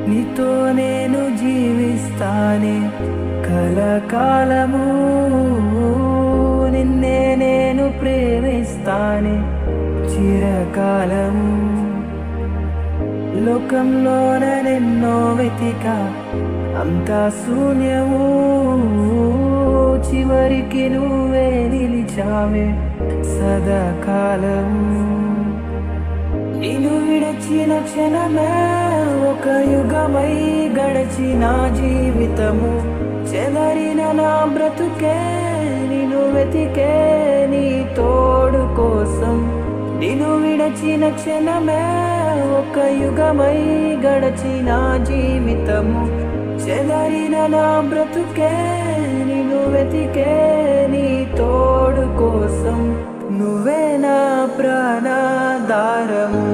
నీతో నేను జీవిస్తానే కలకాలము, నిన్నే నేను ప్రేమిస్తానే చిరకాలం. లోకంలోన నిన్నో వెతిక అంతా శూన్యము, చివరికి నువ్వే నిలిచావే సదాకాలం. నిన్ను విడచిన క్షణమే ఒక యుగమై గడిచిన జీవితము, చెదరిన నా బ్రతుకే నిన్ను వెతికే నీ తోడు కోసం. నిన్ను విడచిన క్షణమే ఒక యుగమై గడిచిన జీవితము, చెదరిన నా బ్రతుకే నిన్ను వెతికే నీ తోడు కోసం. నువ్వే నా ప్రాణాధారము.